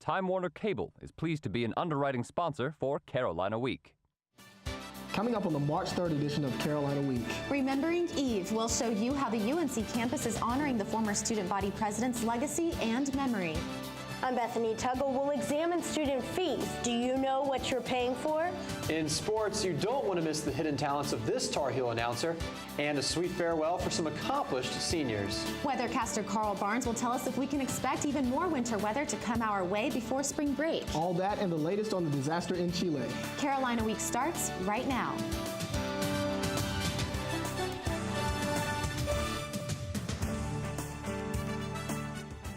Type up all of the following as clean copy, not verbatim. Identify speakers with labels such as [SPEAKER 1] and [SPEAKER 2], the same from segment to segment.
[SPEAKER 1] Time Warner Cable is pleased to be an underwriting sponsor for Carolina Week.
[SPEAKER 2] Coming up on the March 3rd edition of Carolina Week.
[SPEAKER 3] Remembering Eve will show you how the UNC campus is honoring the former student body president's legacy and memory.
[SPEAKER 4] I'm Bethany Tuggle. We'll examine student fees. Do you know what you're paying for?
[SPEAKER 5] In sports, you don't want to miss the hidden talents of this Tar Heel announcer, and a sweet farewell for some accomplished seniors.
[SPEAKER 3] Weathercaster Carl Barnes will tell us if we can expect even more winter weather to come our way before spring break.
[SPEAKER 2] All that and the latest on the disaster in Chile.
[SPEAKER 3] Carolina Week starts right now.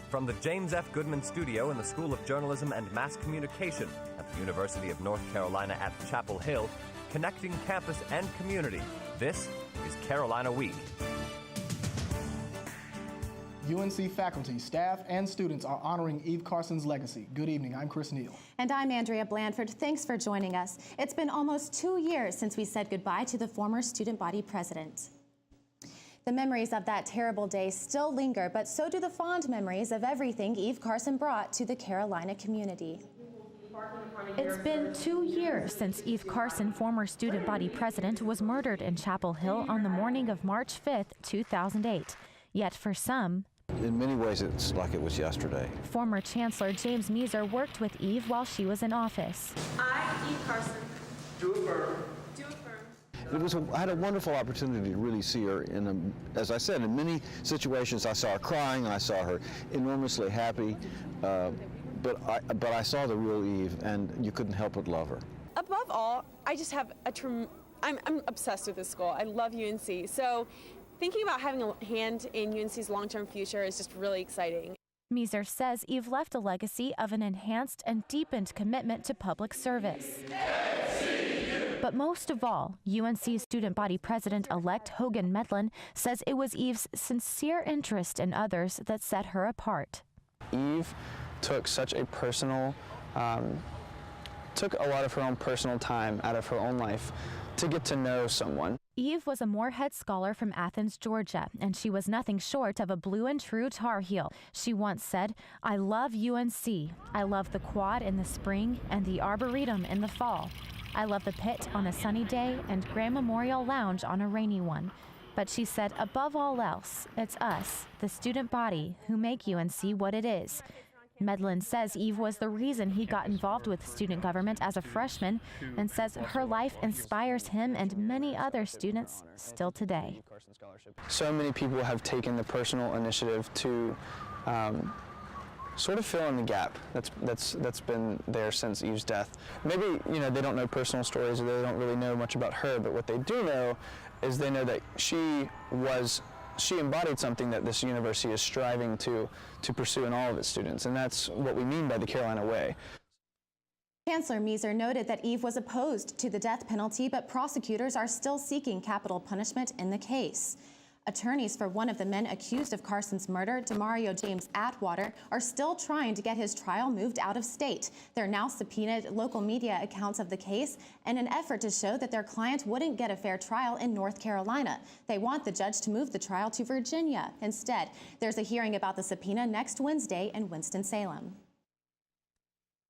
[SPEAKER 1] From the James F. Goodman Studio in the School of Journalism and Mass Communication at the University of North Carolina at Chapel Hill, connecting campus and community, this is Carolina Week.
[SPEAKER 2] UNC faculty, staff, and students are honoring Eve Carson's legacy. Good evening, I'm Chris Neal.
[SPEAKER 3] And I'm Andrea Blandford. Thanks for joining us. It's been almost 2 years since we said goodbye to the former student body president. The memories of that terrible day still linger, but so do the fond memories of everything Eve Carson brought to the Carolina community.
[SPEAKER 6] It's been 2 years since Eve Carson, former student body president, was murdered in Chapel Hill on the morning of March 5th, 2008. Yet for some,
[SPEAKER 7] in many ways, it's like it was yesterday.
[SPEAKER 6] Former Chancellor James Measer worked with Eve while she was in office.
[SPEAKER 8] I, Eve Carson,
[SPEAKER 7] Do affirm. I had a wonderful opportunity to really see her as I said, in many situations I saw her crying and I saw her enormously happy, but I saw the real Eve, and you couldn't help but love her.
[SPEAKER 8] above all, I just have I'm obsessed with this school. I love UNC. So thinking about having a hand in UNC's long-term future is just really exciting.
[SPEAKER 6] Measer says Eve left a legacy of an enhanced and deepened commitment to public service. But most of all, UNC student body president-elect Hogan Medlin says it was Eve's sincere interest in others that set her apart.
[SPEAKER 9] Eve took such a personal, took a lot of her own personal time out of her own life to get to know someone.
[SPEAKER 6] Eve was a Moorhead Scholar from Athens, Georgia, and she was nothing short of a blue and true Tar Heel. She once said, "I love UNC. I love the quad in the spring and the arboretum in the fall. I love the pit on a sunny day and Graham Memorial Lounge on a rainy one." But she said, above all else, it's us, the student body, who make UNC what it is. Medlin says Eve was the reason he got involved with student government as a freshman, and says her life inspires him and many other students still today.
[SPEAKER 9] So many people have taken the personal initiative to sort of fill in the gap that's been there since Eve's death. Maybe, they don't know personal stories, or they don't really know much about her, but what they do know is they know that she embodied something that this university is striving to pursue in all of its students, and that's what we mean by the Carolina Way.
[SPEAKER 3] Chancellor Measer noted that Eve was opposed to the death penalty, but prosecutors are still seeking capital punishment in the case. Attorneys for one of the men accused of Carson's murder, Demario James Atwater, are still trying to get his trial moved out of state. They're now subpoenaed local media accounts of the case in an effort to show that their client wouldn't get a fair trial in North Carolina. They want the judge to move the trial to Virginia. Instead, there's a hearing about the subpoena next Wednesday in Winston-Salem.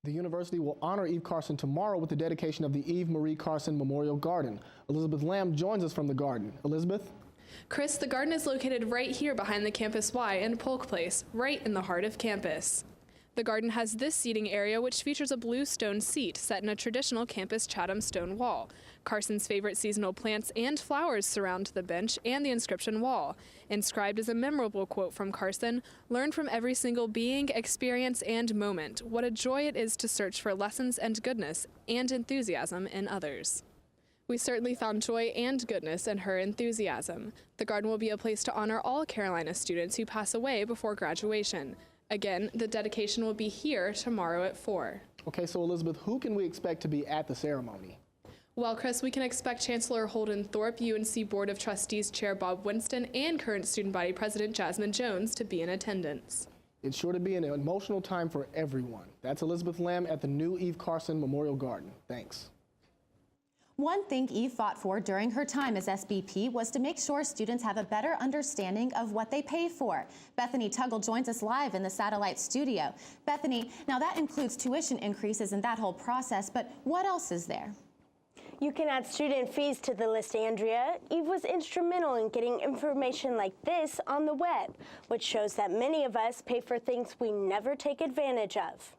[SPEAKER 2] The university will honor Eve Carson tomorrow with the dedication of the Eve Marie Carson Memorial Garden. Elizabeth Lamb joins us from the garden. Elizabeth?
[SPEAKER 10] Chris, the garden is located right here behind the Campus Y and Polk Place, right in the heart of campus. The garden has this seating area, which features a blue stone seat set in a traditional campus Chatham stone wall. Carson's favorite seasonal plants and flowers surround the bench and the inscription wall. Inscribed is a memorable quote from Carson: "Learn from every single being, experience, and moment. What a joy it is to search for lessons and goodness and enthusiasm in others." We certainly found joy and goodness in her enthusiasm. The garden will be a place to honor all Carolina students who pass away before graduation. Again, the dedication will be here tomorrow at 4.
[SPEAKER 2] Okay, so Elizabeth, who can we expect to be at the ceremony?
[SPEAKER 10] Well, Chris, we can expect Chancellor Holden Thorpe, UNC Board of Trustees Chair Bob Winston, and current student body president Jasmine Jones to be in attendance.
[SPEAKER 2] It's sure to be an emotional time for everyone. That's Elizabeth Lamb at the new Eve Carson Memorial Garden. Thanks.
[SPEAKER 3] One thing Eve fought for during her time as SBP was to make sure students have a better understanding of what they pay for. Bethany Tuggle joins us live in the satellite studio. Bethany, now that includes tuition increases and that whole process, but what else is there?
[SPEAKER 4] You can add student fees to the list, Andrea. Eve was instrumental in getting information like this on the web, which shows that many of us pay for things we never take advantage of.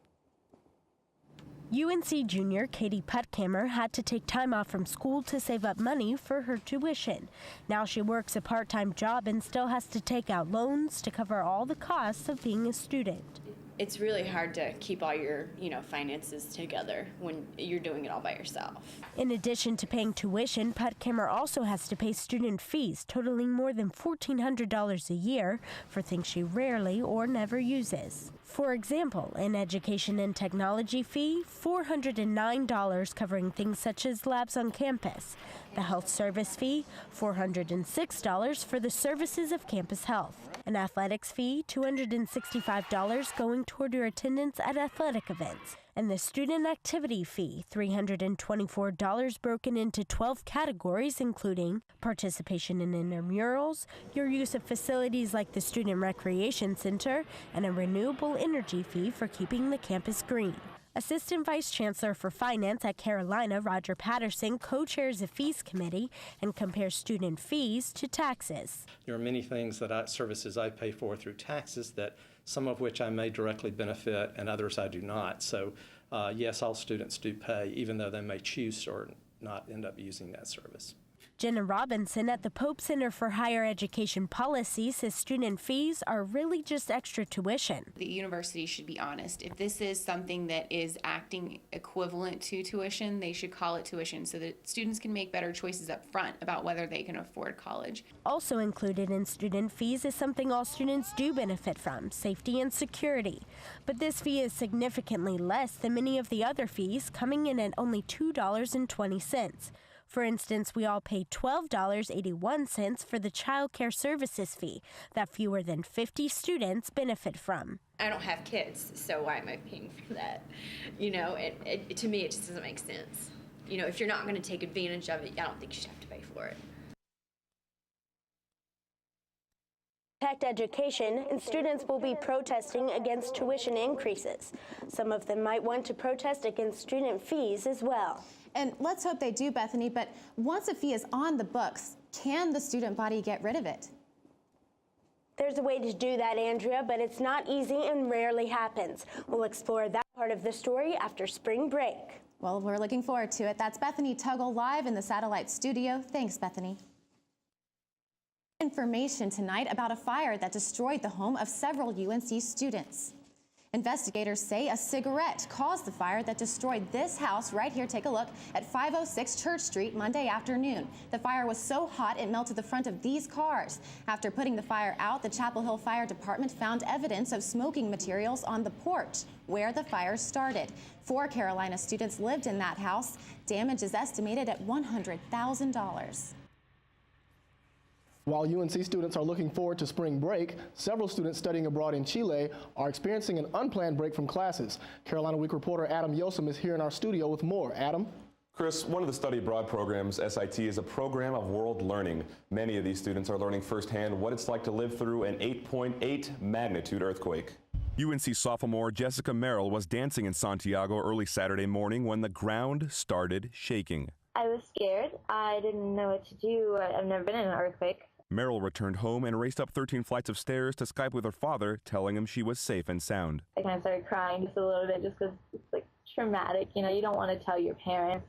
[SPEAKER 11] UNC junior Katie Puttkammer had to take time off from school to save up money for her tuition. Now she works a part-time job and still has to take out loans to cover all the costs of being a student.
[SPEAKER 12] It's really hard to keep all your, finances together when you're doing it all by yourself.
[SPEAKER 11] In addition to paying tuition, Puttkammer also has to pay student fees totaling more than $1,400 a year for things she rarely or never uses. For example, an education and technology fee, $409 covering things such as labs on campus. The health service fee, $406 for the services of campus health. An athletics fee, $265 going toward your attendance at athletic events. And the student activity fee, $324 broken into 12 categories, including participation in intramurals, your use of facilities like the Student Recreation Center, and a renewable energy fee for keeping the campus green. Assistant Vice Chancellor for Finance at Carolina, Roger Patterson, co-chairs the fees committee and compares student fees to taxes.
[SPEAKER 13] There are many things services I pay for through taxes that some of which I may directly benefit and others I do not. So yes, all students do pay, even though they may choose or not end up using that service.
[SPEAKER 11] Jenna Robinson at the Pope Center for Higher Education Policy says student fees are really just extra tuition.
[SPEAKER 14] The university should be honest. If this is something that is acting equivalent to tuition, they should call it tuition so that students can make better choices up front about whether they can afford college.
[SPEAKER 11] Also included in student fees is something all students do benefit from, safety and security. But this fee is significantly less than many of the other fees, coming in at only $2.20. For instance, we all pay $12.81 for the child care services fee that fewer than 50 students benefit from.
[SPEAKER 12] I don't have kids, so why am I paying for that? To me, it just doesn't make sense. If you're not going to take advantage of it, I don't think you should have to pay for it.
[SPEAKER 4] Protect education, and students will be protesting against tuition increases. Some of them might want to protest against student fees as well.
[SPEAKER 3] And let's hope they do, Bethany, but once a fee is on the books, can the student body get rid of it?
[SPEAKER 4] There's a way to do that, Andrea, but it's not easy and rarely happens. We'll explore that part of the story after spring break.
[SPEAKER 3] Well, we're looking forward to it. That's Bethany Tuggle live in the satellite studio. Thanks, Bethany. Information tonight about a fire that destroyed the home of several UNC students. Investigators say a cigarette caused the fire that destroyed this house right here. Take a look at 506 Church Street Monday afternoon. The fire was so hot it melted the front of these cars. After putting the fire out, the Chapel Hill Fire Department found evidence of smoking materials on the porch where the fire started. 4 Carolina students lived in that house. Damage is estimated at $100,000.
[SPEAKER 2] While UNC students are looking forward to spring break, several students studying abroad in Chile are experiencing an unplanned break from classes. Carolina Week reporter Adam Yosem is here in our studio with more. Adam?
[SPEAKER 15] Chris, one of the study abroad programs, SIT, is a program of world learning. Many of these students are learning firsthand what it's like to live through an 8.8 magnitude earthquake.
[SPEAKER 16] UNC sophomore Jessica Merrill was dancing in Santiago early Saturday morning when the ground started shaking.
[SPEAKER 17] I was scared. I didn't know what to do. I've never been in an earthquake.
[SPEAKER 16] Merrill returned home and raced up 13 flights of stairs to Skype with her father, telling him she was safe and sound.
[SPEAKER 17] I kind of started crying just a little bit just because it's traumatic. You don't want to tell your parents,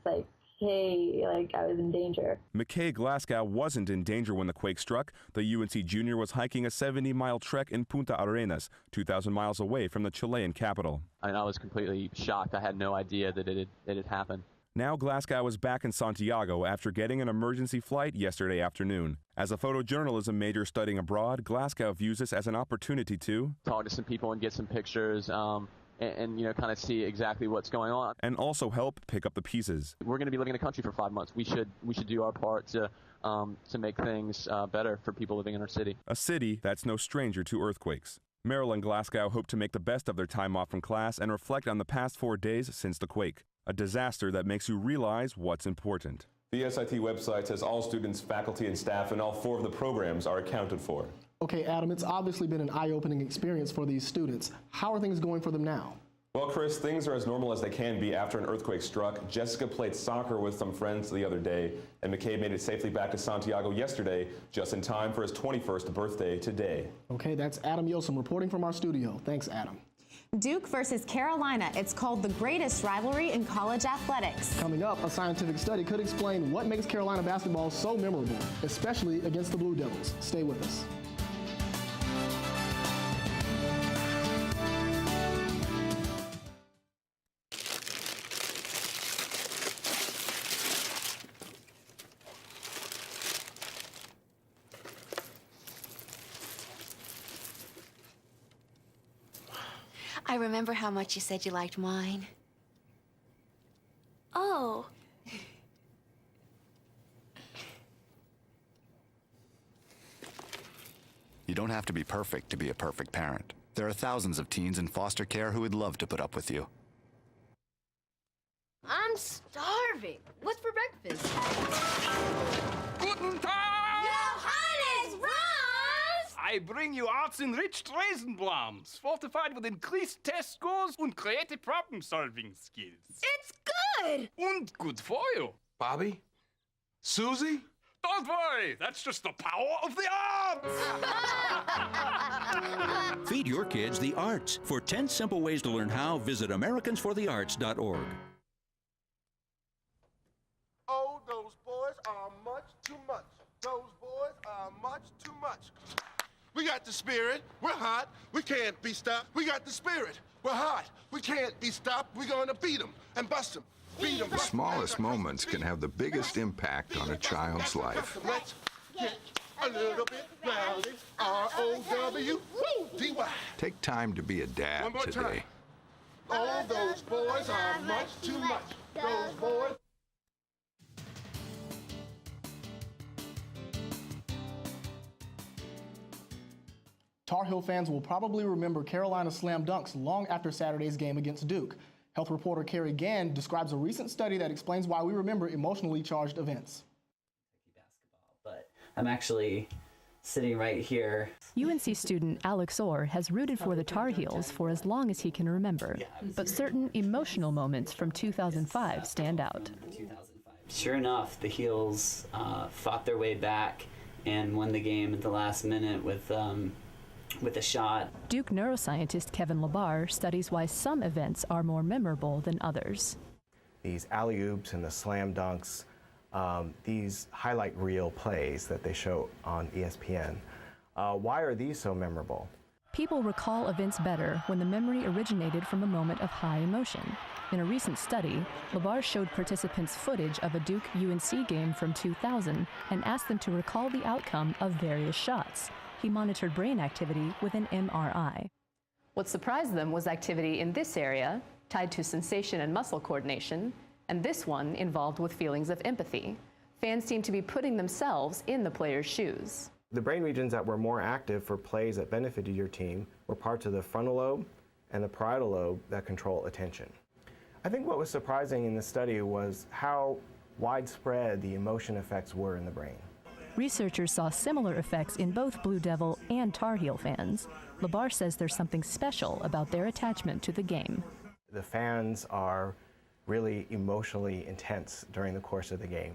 [SPEAKER 17] hey, I was in danger.
[SPEAKER 16] McKay Glasgow wasn't in danger when the quake struck. The UNC junior was hiking a 70-mile trek in Punta Arenas, 2,000 miles away from the Chilean capital.
[SPEAKER 18] I was completely shocked. I had no idea that it had happened.
[SPEAKER 16] Now Glasgow is back in Santiago after getting an emergency flight yesterday afternoon. As a photojournalism major studying abroad, Glasgow views this as an opportunity to
[SPEAKER 18] talk to some people and get some pictures and kind of see exactly what's going on.
[SPEAKER 16] And also help pick up the pieces.
[SPEAKER 18] We're going to be living in the country for 5 months. We should do our part to make things better for people living in our city.
[SPEAKER 16] A city that's no stranger to earthquakes. Merrill and Glasgow hope to make the best of their time off from class and reflect on the past 4 days since the quake. A disaster that makes you realize what's important.
[SPEAKER 15] The SIT website says all students, faculty, and staff in all 4 of the programs are accounted for.
[SPEAKER 2] Okay, Adam, it's obviously been an eye-opening experience for these students. How are things going for them now?
[SPEAKER 15] Well, Chris, things are as normal as they can be after an earthquake struck. Jessica played soccer with some friends the other day, and McCabe made it safely back to Santiago yesterday, just in time for his 21st birthday today.
[SPEAKER 2] Okay, that's Adam Yosem reporting from our studio. Thanks, Adam.
[SPEAKER 3] Duke versus Carolina. It's called the greatest rivalry in college athletics.
[SPEAKER 2] Coming up, a scientific study could explain what makes Carolina basketball so memorable, especially against the Blue Devils. Stay with us.
[SPEAKER 19] I remember how much you said you liked wine.
[SPEAKER 20] Oh.
[SPEAKER 21] You don't have to be perfect to be a perfect parent. There are thousands of teens in foster care who would love to put up with you.
[SPEAKER 20] I'm starving. What's for breakfast?
[SPEAKER 22] Guten Tag!
[SPEAKER 20] Johannes, Ross!
[SPEAKER 22] I bring you arts-enriched Raisinblums, fortified with increased test scores and creative problem-solving skills.
[SPEAKER 20] It's good!
[SPEAKER 22] And good for you.
[SPEAKER 23] Bobby? Susie?
[SPEAKER 22] Don't worry, that's just the power of the arts!
[SPEAKER 24] Feed your kids the arts. For 10 simple ways to learn how, visit AmericansForTheArts.org.
[SPEAKER 25] Oh, those boys are much too much. Those boys are much too much. We got the spirit. We're hot. We can't be stopped. We got the spirit. We're hot. We can't be stopped. We're going to beat them and bust them. Beat them.
[SPEAKER 26] The smallest moments can have the biggest impact on a child's life.
[SPEAKER 25] Let's get a little bit rowdy. R-O-W-D-Y.
[SPEAKER 26] Take time to be a dad
[SPEAKER 25] One more
[SPEAKER 26] today.
[SPEAKER 25] time. Oh, those boys are much too much. Those boys.
[SPEAKER 2] Tar Heel fans will probably remember Carolina's slam dunks long after Saturday's game against Duke. Health reporter Carrie Gann describes a recent study that explains why we remember emotionally charged events.
[SPEAKER 27] But I'm actually sitting right here.
[SPEAKER 28] UNC student Alex Orr has rooted for the Tar Heels for as long as he can remember, but certain emotional moments from 2005 stand out.
[SPEAKER 27] Sure enough, the Heels fought their way back and won the game at the last minute with a shot.
[SPEAKER 28] Duke neuroscientist Kevin Labar studies why some events are more memorable than others.
[SPEAKER 29] These alley-oops and the slam dunks, these highlight reel plays that they show on ESPN. Why are these so memorable?
[SPEAKER 28] People recall events better when the memory originated from a moment of high emotion. In a recent study, Labar showed participants footage of a Duke-UNC game from 2000 and asked them to recall the outcome of various shots. He monitored brain activity with an MRI.
[SPEAKER 30] What surprised them was activity in this area, tied to sensation and muscle coordination, and this one involved with feelings of empathy. Fans seemed to be putting themselves in the players' shoes.
[SPEAKER 29] The brain regions that were more active for plays that benefited your team were parts of the frontal lobe and the parietal lobe that control attention. I think what was surprising in the study was how widespread the emotion effects were in the brain.
[SPEAKER 28] Researchers saw similar effects in both Blue Devil and Tar Heel fans. Labar says there's something special about their attachment to the game.
[SPEAKER 29] The fans are really emotionally intense during the course of the game.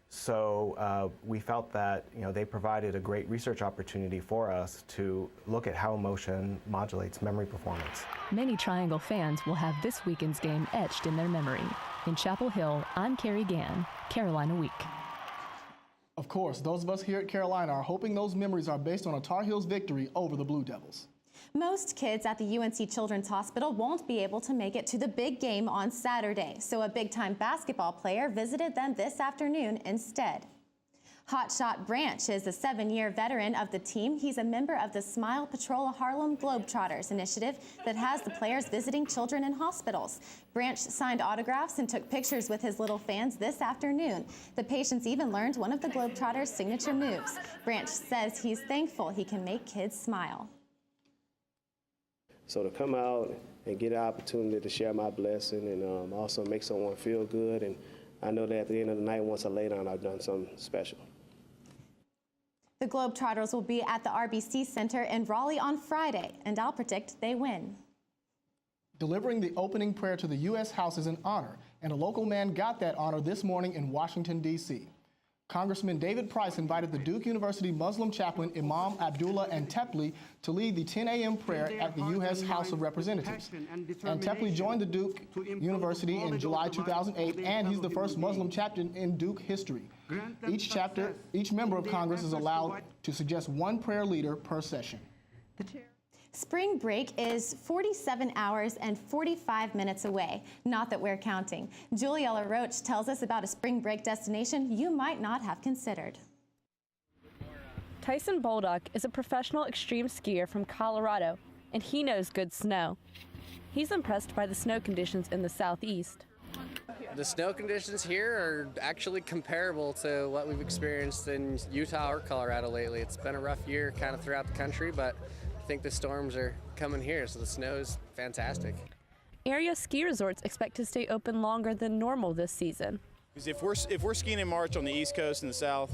[SPEAKER 29] So we felt that they provided a great research opportunity for us to look at how emotion modulates memory performance.
[SPEAKER 28] Many Triangle fans will have this weekend's game etched in their memory. In Chapel Hill, I'm Carrie Gann, Carolina Week.
[SPEAKER 2] Of course, those of us here at Carolina are hoping those memories are based on a Tar Heels victory over the Blue Devils.
[SPEAKER 3] Most kids at the UNC Children's Hospital won't be able to make it to the big game on Saturday, so a big-time basketball player visited them this afternoon instead. Hotshot Branch is a 7-year veteran of the team. He's a member of the Smile Patrol Harlem Globetrotters initiative that has the players visiting children in hospitals. Branch signed autographs and took pictures with his little fans this afternoon. The patients even learned one of the Globetrotters' signature moves. Branch says he's thankful he can make kids smile.
[SPEAKER 31] So to come out and get an opportunity to share my blessing and also make someone feel good and
[SPEAKER 1] I know that at the end of the night, once I lay down, I've done something special.
[SPEAKER 3] The Globetrotters will be at the RBC Center in Raleigh on Friday, and I'll predict they win.
[SPEAKER 2] Delivering the opening prayer to the U.S. House is an honor, and a local man got that honor this morning in Washington, D.C. Congressman David Price invited the Duke University Muslim chaplain Imam Abdullah Antepli to lead the 10 a.m. prayer at the U.S. House of Representatives. Antepli joined the Duke University in July 2008, and he's the first Muslim chaplain in Duke history. Each member of Congress is allowed to suggest one prayer leader per session.
[SPEAKER 3] Spring break is 47 hours and 45 minutes away. Not that we're counting. Julia LaRoche tells us about a spring break destination you might not have considered.
[SPEAKER 5] Tyson Bolduc is a professional extreme skier from Colorado, and he knows good snow. He's impressed by the snow conditions in the southeast.
[SPEAKER 6] The snow conditions here are actually comparable to what we've experienced in Utah or Colorado lately. It's been a rough year kind of throughout the country, but I think the storms are coming here, so the snow is fantastic.
[SPEAKER 5] Area ski resorts expect to stay open longer than normal this season.
[SPEAKER 7] If we're skiing in March on the East Coast and the South,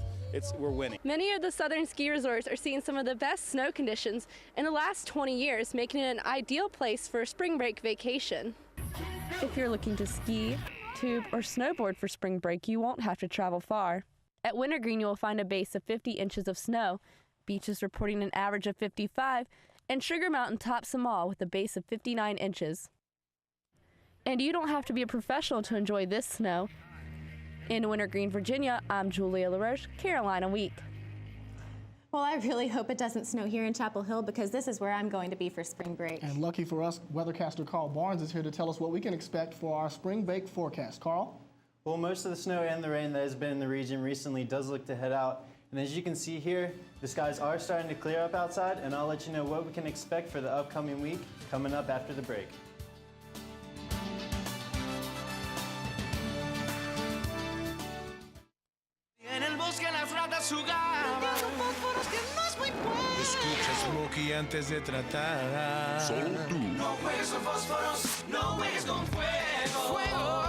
[SPEAKER 7] we're winning.
[SPEAKER 5] Many of the southern ski resorts are seeing some of the best snow conditions in the last 20 years, making it an ideal place for a spring break vacation. If you're looking to ski, tube, or snowboard for spring break, you won't have to travel far. At Wintergreen, you will find a base of 50 inches of snow, beaches reporting an average of 55, and Sugar Mountain tops them all with a base of 59 inches. And you don't have to be a professional to enjoy this snow. In Wintergreen, Virginia, I'm Julia LaRoche, Carolina Week.
[SPEAKER 3] Well, I really hope it doesn't snow here in Chapel Hill because this is where I'm going to be for spring break.
[SPEAKER 2] And lucky for us, weathercaster Carl Barnes is here to tell us what we can expect for our spring break forecast. Carl?
[SPEAKER 8] Well, most of the snow and the rain that has been in the region recently does look to head out. And as you can see here, the skies are starting to clear up outside, and I'll let you know what we can expect for the upcoming week coming up after the break.
[SPEAKER 23] Escucha Smokey antes de tratar.
[SPEAKER 20] Solo tú. No juegues con fósforos, no juegues con fuego.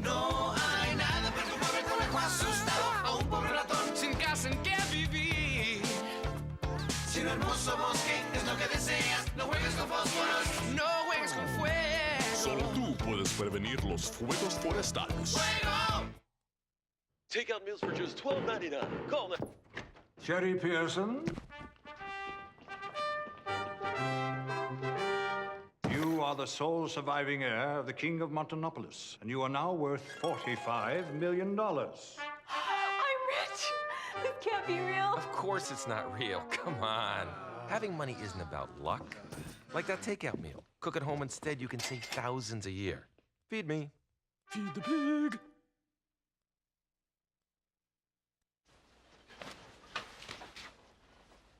[SPEAKER 20] No hay nada para un pobre conejo asustado, a un pobre ratón sin casa en que vivir. Si un hermoso bosque es lo que deseas, no juegues con fósforos, no juegues con fuego.
[SPEAKER 9] Solo tú puedes prevenir los fuegos forestales.
[SPEAKER 20] ¡Fuego!
[SPEAKER 10] Takeout meals for just $12.99. Call them.
[SPEAKER 23] Sherry Pearson. You are the sole surviving heir of the King of Montanopolis, and you are now worth $45 million.
[SPEAKER 19] I'm rich! This can't be real.
[SPEAKER 11] Of course it's not real. Come on. Having money isn't about luck. Like that takeout meal. Cook at home instead, you can save thousands a year. Feed me. Feed the pig.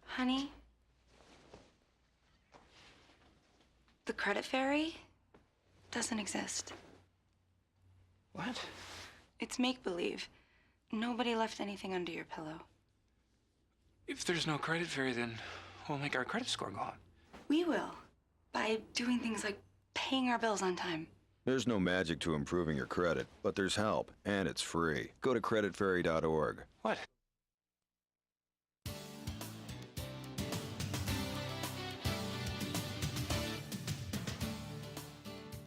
[SPEAKER 19] Honey, the credit fairy doesn't exist.
[SPEAKER 23] What?
[SPEAKER 19] It's make-believe. Nobody left anything under your pillow.
[SPEAKER 23] If there's no credit fairy, then we'll make our credit score go up.
[SPEAKER 19] We will, by doing things like paying our bills on time.
[SPEAKER 26] There's no magic to improving your credit, but there's help, and it's free. Go to creditfairy.org.
[SPEAKER 23] What?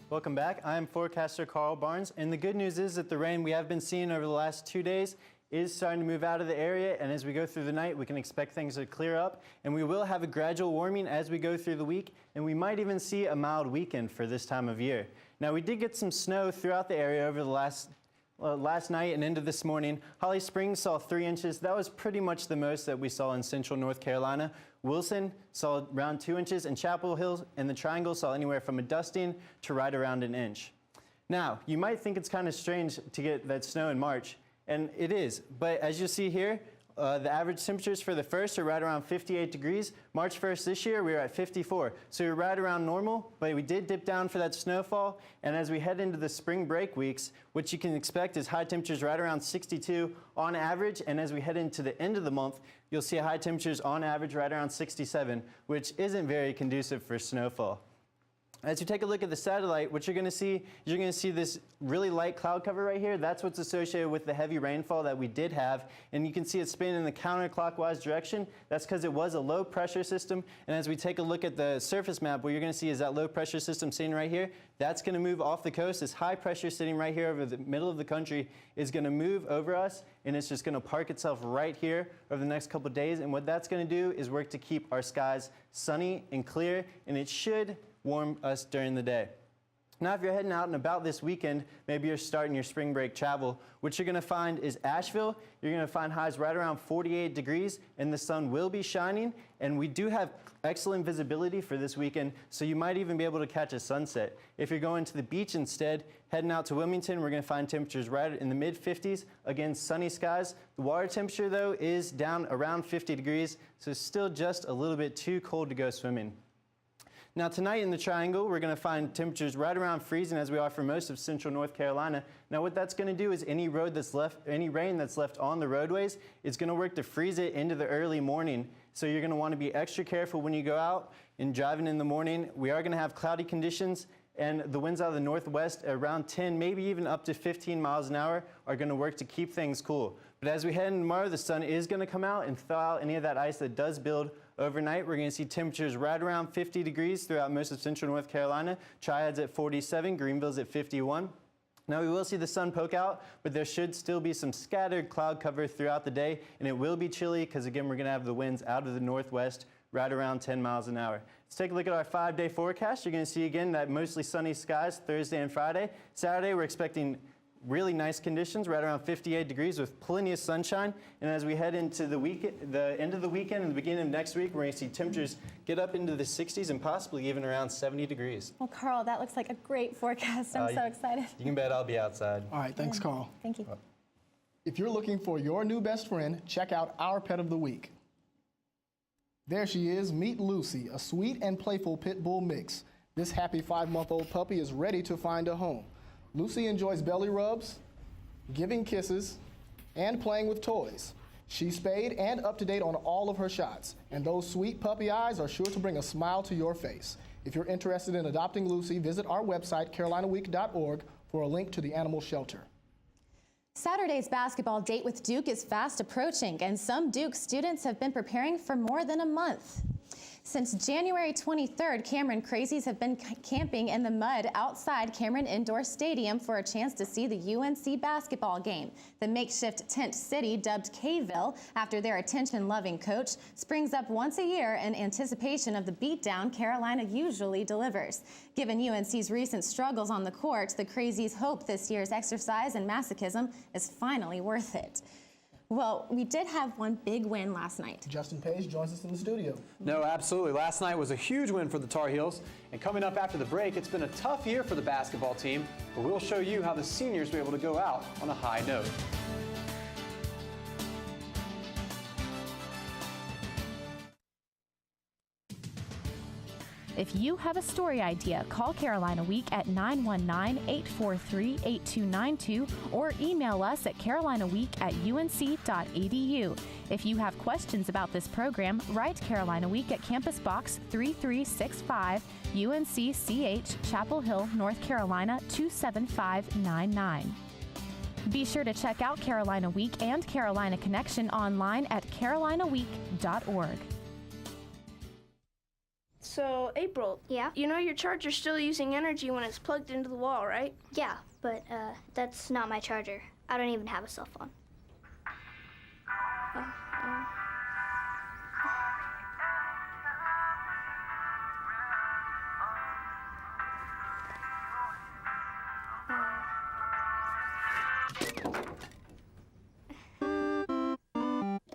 [SPEAKER 8] Welcome back. I'm forecaster Carl Barnes, and the good news is that the rain we have been seeing over the last 2 days is starting to move out of the area, and as we go through the night, we can expect things to clear up, and we will have a gradual warming as we go through the week, and we might even see a mild weekend for this time of year. Now, we did get some snow throughout the area over the last night and into this morning. Holly Springs saw 3 inches. That was pretty much the most that we saw in central North Carolina. Wilson saw around 2 inches, and Chapel Hill and the Triangle saw anywhere from a dusting to right around an inch. Now, you might think it's kind of strange to get that snow in March, and it is, but as you see here, the average temperatures for the 1st are right around 58 degrees. March 1st this year, we were at 54. So we're right around normal, but we did dip down for that snowfall. And as we head into the spring break weeks, what you can expect is high temperatures right around 62 on average. And as we head into the end of the month, you'll see high temperatures on average right around 67, which isn't very conducive for snowfall. As you take a look at the satellite, what you're going to see this really light cloud cover right here. That's what's associated with the heavy rainfall that we did have. And you can see it spinning in the counterclockwise direction. That's because it was a low pressure system. And as we take a look at the surface map, what you're going to see is that low pressure system sitting right here. That's going to move off the coast. This high pressure sitting right here over the middle of the country is going to move over us, and it's just going to park itself right here over the next couple of days. And what that's going to do is work to keep our skies sunny and clear, and it should warm us during the day. Now, if you're heading out and about this weekend, maybe you're starting your spring break travel, what you're going to find is Asheville. You're going to find highs right around 48 degrees, and the sun will be shining. And we do have excellent visibility for this weekend, so you might even be able to catch a sunset. If you're going to the beach instead, heading out to Wilmington, we're going to find temperatures right in the mid-50s. Again, sunny skies. The water temperature, though, is down around 50 degrees, so it's still just a little bit too cold to go swimming. Now tonight in the Triangle, we're going to find temperatures right around freezing, as we are for most of central North Carolina. Now what that's going to do is any rain that's left on the roadways is going to work to freeze it into the early morning. So you're going to want to be extra careful when you go out and driving in the morning. We are going to have cloudy conditions, and the winds out of the northwest around 10, maybe even up to 15 miles an hour are going to work to keep things cool. But as we head in tomorrow, the sun is going to come out and thaw out any of that ice that does build overnight. We're going to see temperatures right around 50 degrees throughout most of central North Carolina. Triad's at 47, Greenville's at 51. Now we will see the sun poke out, but there should still be some scattered cloud cover throughout the day, and it will be chilly because, again, we're going to have the winds out of the northwest right around 10 miles an hour. Let's take a look at our 5-day forecast. You're going to see, again, that mostly sunny skies Thursday and Friday. Saturday, we're expecting really nice conditions, right around 58 degrees with plenty of sunshine. And as we head into the end of the weekend and the beginning of next week, we're going to see temperatures get up into the 60s and possibly even around 70 degrees.
[SPEAKER 3] Well, Carl, that looks like a great forecast. I'm so excited.
[SPEAKER 8] You can bet I'll be outside.
[SPEAKER 2] All right, thanks, Carl.
[SPEAKER 3] Thank you.
[SPEAKER 2] If you're looking for your new best friend, check out our pet of the week. There she is. Meet Lucy, a sweet and playful pit bull mix. This happy 5-month-old puppy is ready to find a home. Lucy enjoys belly rubs, giving kisses, and playing with toys. She's spayed and up to date on all of her shots, and those sweet puppy eyes are sure to bring a smile to your face. If you're interested in adopting Lucy, visit our website, carolinaweek.org, for a link to the animal shelter.
[SPEAKER 3] Saturday's basketball date with Duke is fast approaching, and some Duke students have been preparing for more than a month. Since January 23rd, Cameron Crazies have been camping in the mud outside Cameron Indoor Stadium for a chance to see the UNC basketball game. The makeshift tent city, dubbed K-ville after their attention-loving coach, springs up once a year in anticipation of the beatdown Carolina usually delivers. Given UNC's recent struggles on the court, the Crazies hope this year's exercise in masochism is finally worth it. Well, we did have one big win last night.
[SPEAKER 2] Justin Page joins us in the studio.
[SPEAKER 4] No, absolutely. Last night was a huge win for the Tar Heels. And coming up after the break, it's been a tough year for the basketball team, but we'll show you how the seniors were able to go out on a high note.
[SPEAKER 12] If you have a story idea, call Carolina Week at 919-843-8292 or email us at carolinaweek@unc.edu. If you have questions about this program, write Carolina Week at Campus Box 3365, UNC-CH, Chapel Hill, North Carolina 27599. Be sure to check out Carolina Week and Carolina Connection online at carolinaweek.org.
[SPEAKER 13] So, April.
[SPEAKER 14] Yeah?
[SPEAKER 13] You know your charger's still using energy when it's plugged into the wall, right?
[SPEAKER 14] Yeah, but that's not my charger. I don't even have a cell phone.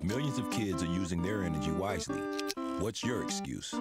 [SPEAKER 24] Millions of kids are using their energy wisely. What's your excuse?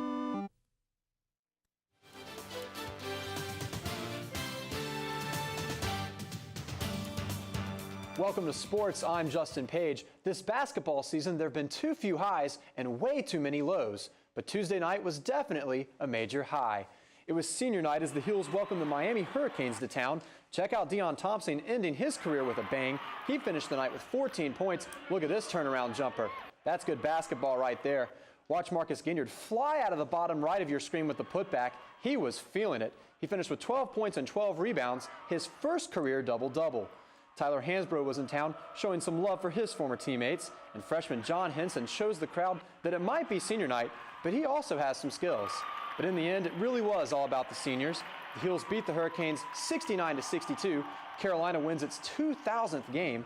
[SPEAKER 4] Welcome to sports. I'm Justin Page. This basketball season, there have been too few highs and way too many lows. But Tuesday night was definitely a major high. It was senior night as the Heels welcomed the Miami Hurricanes to town. Check out Deion Thompson ending his career with a bang. He finished the night with 14 points. Look at this turnaround jumper. That's good basketball right there. Watch Marcus Ginyard fly out of the bottom right of your screen with the putback. He was feeling it. He finished with 12 points and 12 rebounds, his first career double-double. Tyler Hansbrough was in town showing some love for his former teammates, and freshman John Henson shows the crowd that it might be senior night, but he also has some skills. But in the end, it really was all about the seniors. The Heels beat the Hurricanes 69-62. Carolina wins its 2,000th game.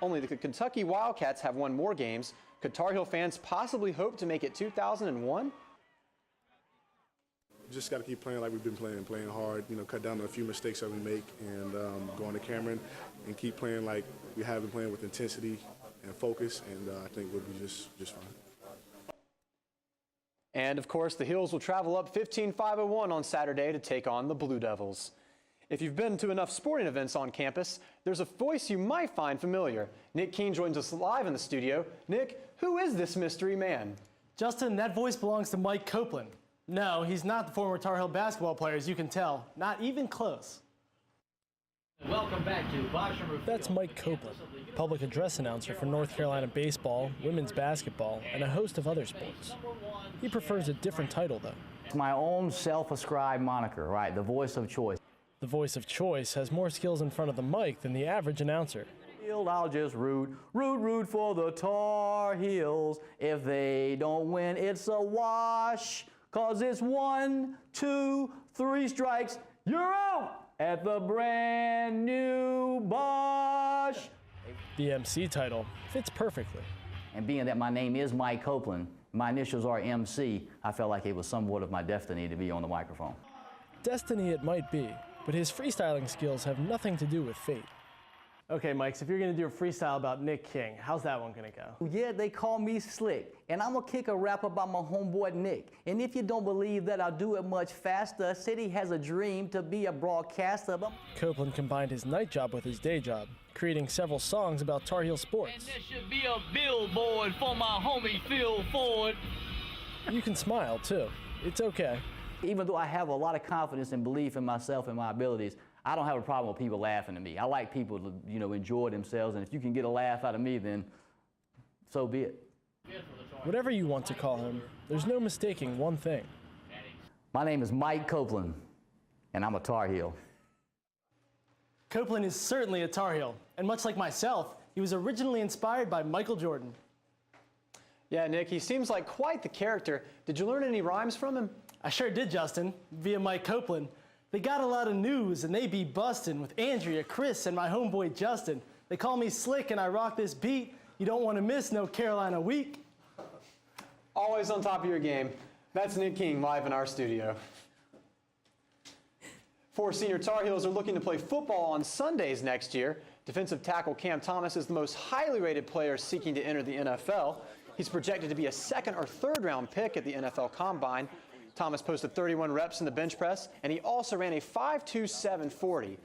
[SPEAKER 4] Only the Kentucky Wildcats have won more games. Could Tar Heel fans possibly hope to make it 2001?
[SPEAKER 15] Just got to keep playing like we've been playing hard, cut down on a few mistakes that we make, and go on to Cameron and keep playing like we have been playing with intensity and focus, and I think we'll be just fine.
[SPEAKER 4] And of course, the Heels will travel up 15-501 on Saturday to take on the Blue Devils. If you've been to enough sporting events on campus, there's a voice you might find familiar. Nick Keene joins us live in the studio. Nick, who is this mystery man?
[SPEAKER 16] Justin, that voice belongs to Mike Copeland. No, he's not the former Tar Heel basketball player, as you can tell. Not even close.
[SPEAKER 17] Welcome back to Bosher Field.
[SPEAKER 16] That's Mike Copeland, public address announcer for North Carolina baseball, women's basketball, and a host of other sports. He prefers a different title, though.
[SPEAKER 17] It's my own self-ascribed moniker, right? The voice of choice.
[SPEAKER 16] The voice of choice has more skills in front of the mic than the average announcer.
[SPEAKER 17] I'll just root for the Tar Heels. If they don't win, it's a wash. 'Cause it's 1, 2, 3 strikes. You're out at the brand new Bosch.
[SPEAKER 16] The MC title fits perfectly.
[SPEAKER 17] And being that my name is Mike Copeland, my initials are MC, I felt like it was somewhat of my destiny to be on the microphone.
[SPEAKER 16] Destiny it might be, but his freestyling skills have nothing to do with fate. Okay, Mike, so if you're going to do a freestyle about Nick King, how's that one going to go?
[SPEAKER 17] Yeah, they call me Slick, and I'm going to kick a rap about my homeboy Nick. And if you don't believe that I'll do it much faster, City has a dream to be a broadcaster.
[SPEAKER 16] Copeland combined his night job with his day job, creating several songs about Tar Heel sports.
[SPEAKER 17] And there should be a billboard for my homie Phil Ford.
[SPEAKER 16] You can smile, too. It's okay.
[SPEAKER 17] Even though I have a lot of confidence and belief in myself and my abilities, I don't have a problem with people laughing at me. I like people to, enjoy themselves, and if you can get a laugh out of me, then so be it.
[SPEAKER 16] Whatever you want to call him, there's no mistaking one thing.
[SPEAKER 17] My name is Mike Copeland, and I'm a Tar Heel.
[SPEAKER 16] Copeland is certainly a Tar Heel, and much like myself, he was originally inspired by Michael Jordan.
[SPEAKER 4] Yeah, Nick, he seems like quite the character. Did you learn any rhymes from him?
[SPEAKER 16] I sure did, Justin, via Mike Copeland. They got a lot of news, and they be bustin' with Andrea, Chris, and my homeboy Justin. They call me Slick, and I rock this beat. You don't want to miss no Carolina week.
[SPEAKER 4] Always on top of your game. That's Nick King live in our studio. 4 senior Tar Heels are looking to play football on Sundays next year. Defensive tackle Cam Thomas is the most highly rated player seeking to enter the NFL. He's projected to be a 2nd or 3rd round pick at the NFL Combine. Thomas posted 31 reps in the bench press, and he also ran a 5.27 40.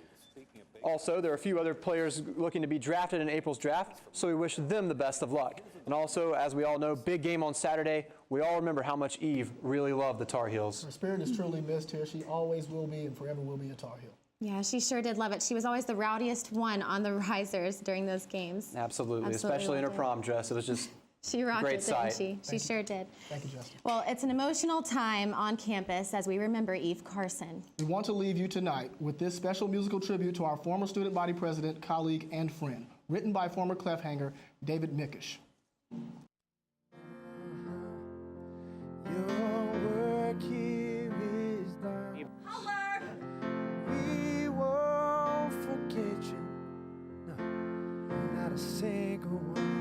[SPEAKER 4] Also, there are a few other players looking to be drafted in April's draft, so we wish them the best of luck. And also, as we all know, big game on Saturday. We all remember how much Eve really loved the Tar Heels.
[SPEAKER 2] Her spirit is truly missed here. She always will be and forever will be a Tar Heel.
[SPEAKER 3] Yeah, she sure did love it. She was always the rowdiest one on the risers during those games.
[SPEAKER 4] Absolutely, especially in her prom dress. It was just
[SPEAKER 3] she rocked
[SPEAKER 4] great
[SPEAKER 3] it,
[SPEAKER 4] sight.
[SPEAKER 3] didn't she? She sure did.
[SPEAKER 2] Thank you, Justin.
[SPEAKER 3] Well, it's an emotional time on campus as we remember Eve Carson.
[SPEAKER 2] We want to leave you tonight with this special musical tribute to our former student body president, colleague, and friend, written by former Clefhanger David Mickish.
[SPEAKER 20] Your work here is done.
[SPEAKER 3] Homer!
[SPEAKER 20] We won't forget you. No, not a single one.